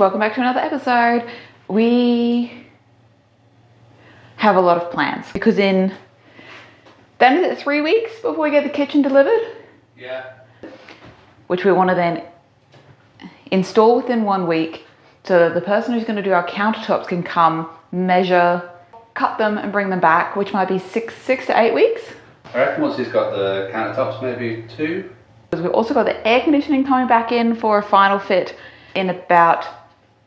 welcome back to another episode. We have a lot of plans because then is it 3 weeks before we get the kitchen delivered? Yeah. Which we want to then install within 1 week so that the person who's going to do our countertops can come, measure, cut them and bring them back, which might be six to 8 weeks. I reckon once he's got the countertops, maybe 2. We've also got the air conditioning coming back in for a final fit in about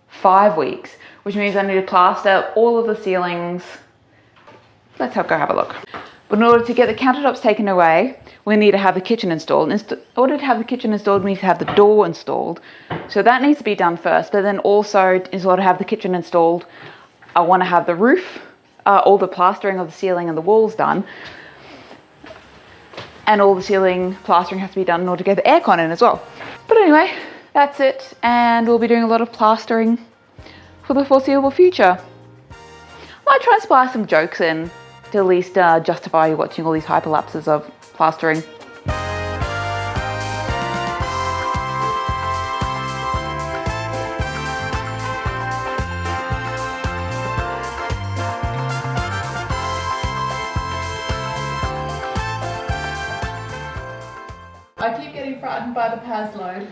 5 weeks, which means I need to plaster all of the ceilings. Let's go have a look. But in order to get the countertops taken away, we need to have the kitchen installed. In order to have the kitchen installed, we need to have the door installed. So that needs to be done first. But then also, in order to have the kitchen installed, I want to have the roof, all the plastering of the ceiling and the walls done. And all the ceiling plastering has to be done in order to get the aircon in as well. But anyway, that's it. And we'll be doing a lot of plastering for the foreseeable future. I might try and splice some jokes in to at least justify watching all these hyperlapses of plastering. I keep getting frightened by the PAS load.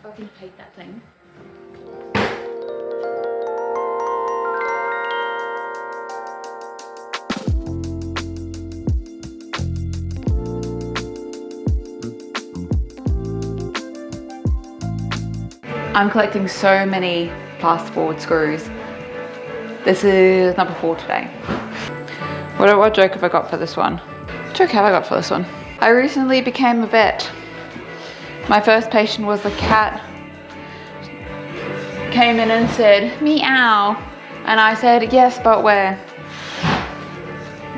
I fucking hate that thing. I'm collecting so many plasterboard screws. This is number 4 today. What joke have I got for this one? What joke have I got for this one? I recently became a vet. My first patient was a cat. Came in and said, meow. And I said, yes, but where?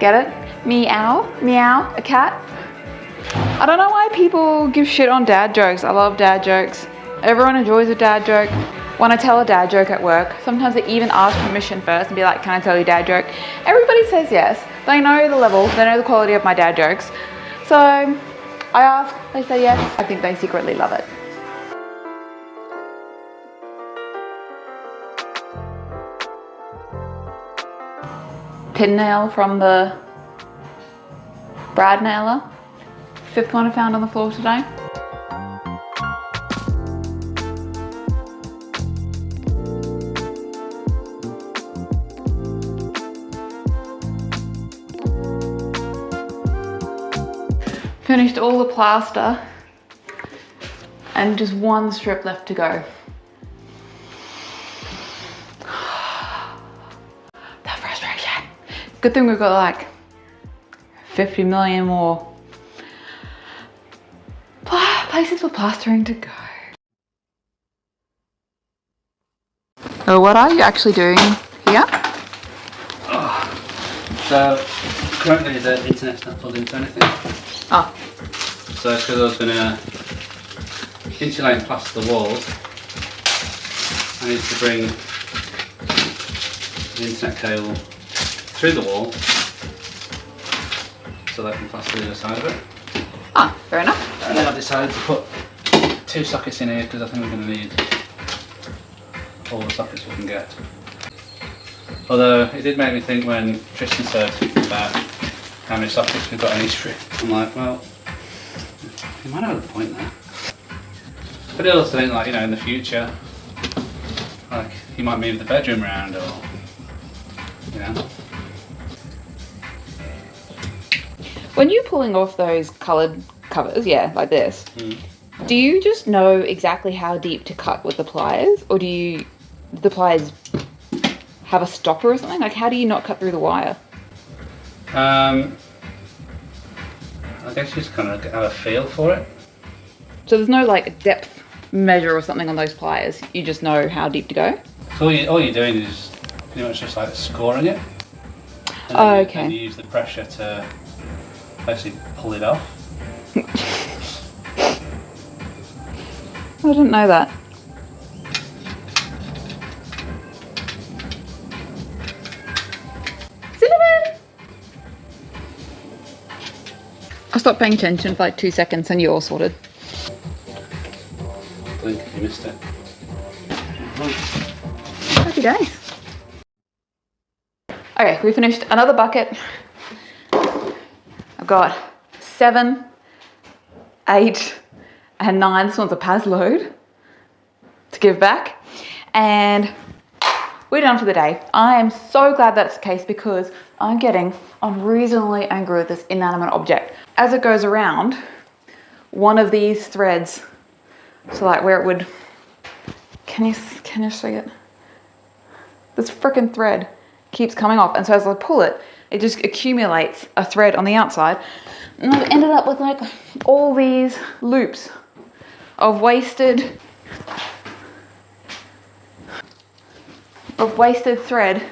Get it? Meow, meow, a cat. I don't know why people give shit on dad jokes. I love dad jokes. Everyone enjoys a dad joke. When I tell a dad joke at work, sometimes they even ask permission first and be like, can I tell you a dad joke? Everybody says yes. They know the level, they know the quality of my dad jokes. So I ask, they say yes. I think they secretly love it. Pin nail from the Brad nailer. 5th one I found on the floor today. Finished all the plaster and just 1 strip left to go. The frustration. Good thing we've got like 50 million more places for plastering to go. So what are you actually doing here? So currently the internet's not plugged into anything. Oh. So because I was going to insulate and plaster the walls, I need to bring the internet cable through the wall so that I can plaster the other side of it. Ah, fair enough. And then I've decided to put 2 sockets in here because I think we're going to need all the sockets we can get. Although it did make me think when Tristan said about how many sockets we've got in each room. I'm like, well, you might have a point there. But I also think, like, you know, in the future, like, he might move the bedroom around or, you know. When you're pulling off those coloured covers, yeah, like this, do you just know exactly how deep to cut with the pliers? Or do the pliers have a stopper or something? Like, how do you not cut through the wire? I guess you just kind of have a feel for it. So there's no like depth measure or something on those pliers. You just know how deep to go. So all you're doing is pretty much just like scoring it. Oh, okay. And you use the pressure to basically pull it off. I didn't know that. stopped paying attention for like 2 seconds and you're all sorted. Blink, you missed it. Happy days. Okay, we finished another bucket. I've got 7, 8, and 9. This one's a Paz load to give back. And we're done for the day. I am so glad that's the case because I'm getting unreasonably angry with this inanimate object. As it goes around, one of these threads, so like where it would, can you see it? This freaking thread keeps coming off, and so as I pull it, it just accumulates a thread on the outside, and I've ended up with like all these loops of wasted thread.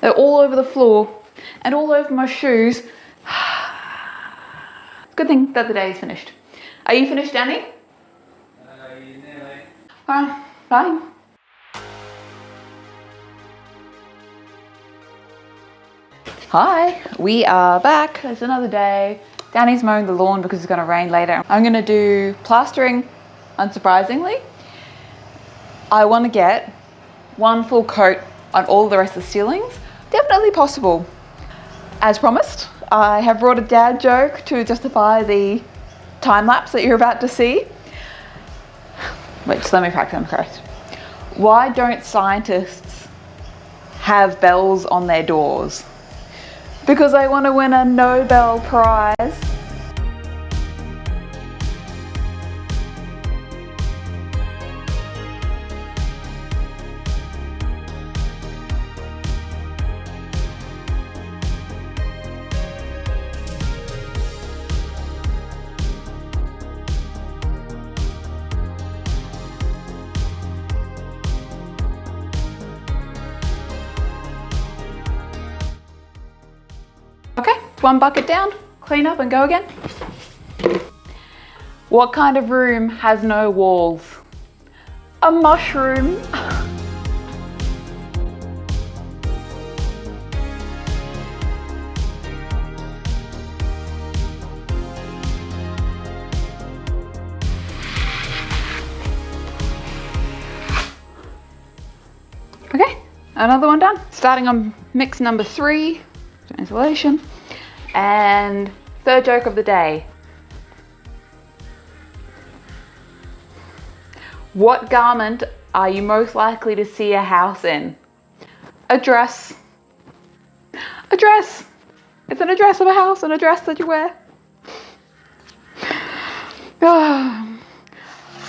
They're all over the floor and all over my shoes. Good thing that the day is finished. Are you finished, Danny? Nearly. Fine. Hi, we are back. It's another day. Danny's mowing the lawn because it's going to rain later. I'm going to do plastering, unsurprisingly. I want to get one full coat on all the rest of the ceilings. Definitely possible. As promised, I have brought a dad joke to justify the time lapse that you're about to see. Wait, just let me practice them correct. Why don't scientists have bells on their doors? Because they want to win a Nobel Prize. Okay, one bucket down, clean up and go again. What kind of room has no walls? A mushroom. Okay, another one done. Starting on mix number 3. Insulation. And third joke of the day. What garment are you most likely to see a house in? A dress. A dress. It's an address of a house, an address that you wear. The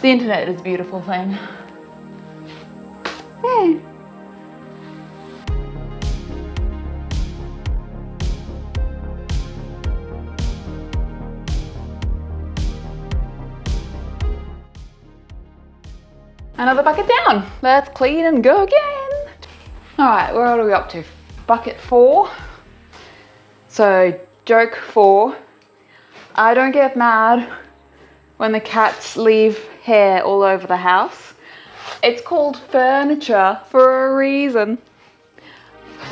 internet is a beautiful thing. Hey. Another bucket down. Let's clean and go again. All right, what are we up to? Bucket 4. So joke 4. I don't get mad when the cats leave hair all over the house. It's called furniture for a reason.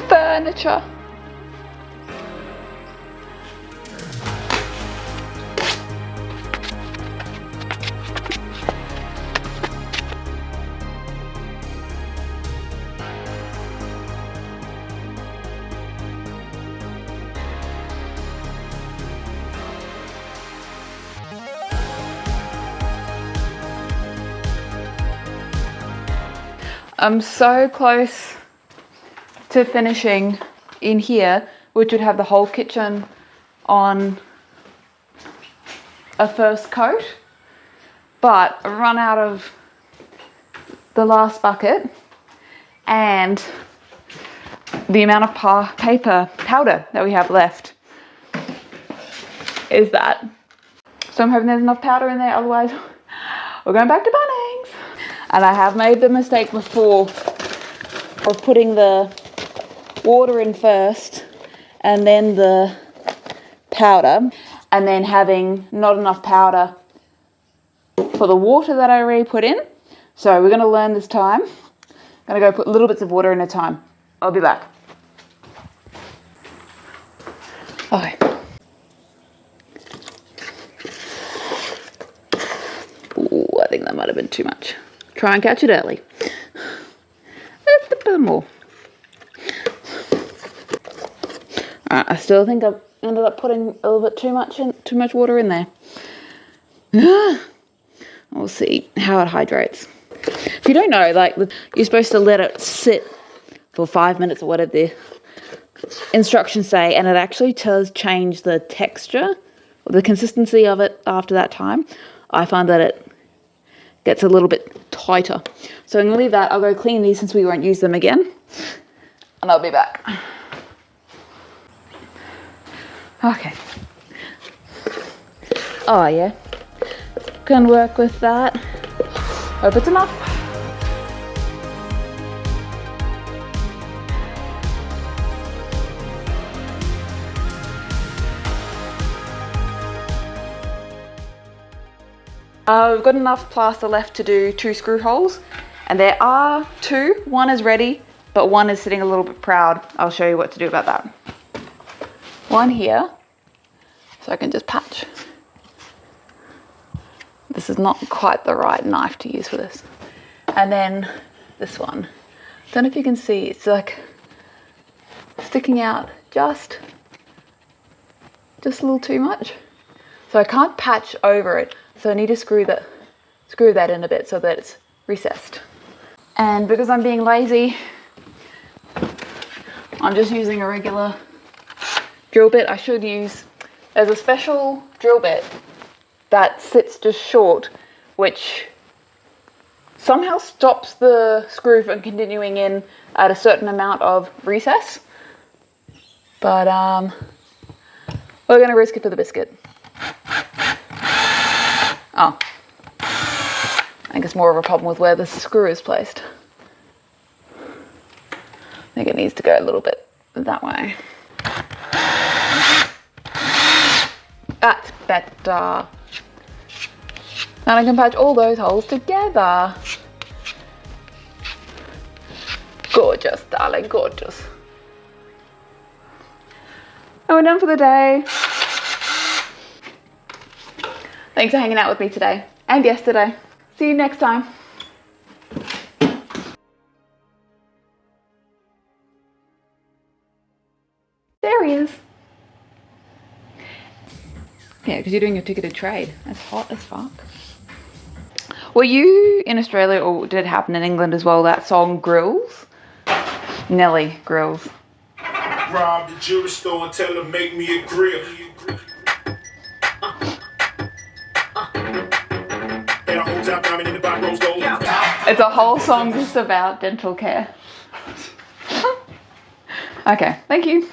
Furniture. I'm so close to finishing in here, which would have the whole kitchen on a first coat, but I've run out of the last bucket and the amount of powder that we have left is that. So I'm hoping there's enough powder in there, otherwise we're going back to Bunnings. And I have made the mistake before of putting the water in first and then the powder, and then having not enough powder for the water that I already put in. So we're going to learn this time. I'm going to go put little bits of water in a time. I'll be back. Okay. that might have been too much. Try and catch it early. Just a bit more. Alright, I still think I've ended up putting a little bit too much water in there. We'll see how it hydrates. If you don't know, like, you're supposed to let it sit for 5 minutes or whatever the instructions say, and it actually does change the texture or the consistency of it after that time. I find that it gets a little bit tighter. So I'm gonna leave that. I'll go clean these since we won't use them again, and I'll be back. Okay. Oh yeah, can work with that. Hope it's enough. We've got enough plaster left to do 2 screw holes, and there are 2. One is ready, but one is sitting a little bit proud. I'll show you what to do about that. One here, so I can just patch. This is not quite the right knife to use for this. And then this one. Don't know if you can see, it's like sticking out just a little too much. So I can't patch over it. So I need to screw that in a bit so that it's recessed. And because I'm being lazy, I'm just using a regular drill bit. There's a special drill bit that sits just short, which somehow stops the screw from continuing in at a certain amount of recess. But we're gonna risk it for the biscuit. Oh, I think it's more of a problem with where the screw is placed. I think it needs to go a little bit that way. That's better. And I can patch all those holes together. Gorgeous, darling, gorgeous. And we're done for the day. Thanks for hanging out with me today and yesterday. See you next time. There he is. Yeah, because you're doing a ticketed trade. That's hot as fuck. Were you in Australia, or did it happen in England as well, that song Grills? Nelly, Grills. Rob the jewelry store and tell her make me a grill. It's a whole song just about dental care. Okay, thank you.